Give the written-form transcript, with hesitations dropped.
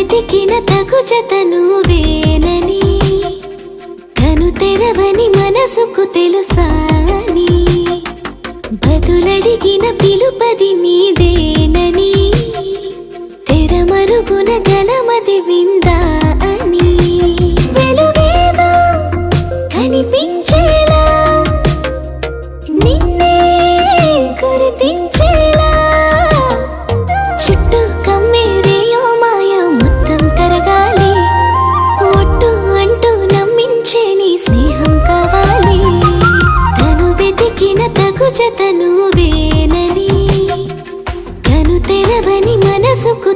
వెతికిన తగు జత నువ్వేనని, కను తెరవని మనసుకు తెలుసాని, బదులడిగిన పిలుపది నీదేనని, తెరమరుగున గలమది విందా అని, వెలుగేదో కనిపించేలా నిన్నే గుర్తించేలా, చుట్టూ కమ్మేరేయో మాయ మొత్తం కరగాలి, ఒట్టు అంటూ నమ్మించే నీ స్నేహం కావాలి, తను వెతికిన తగు జత నువ్వేనని, కను తెరవని మనసుకు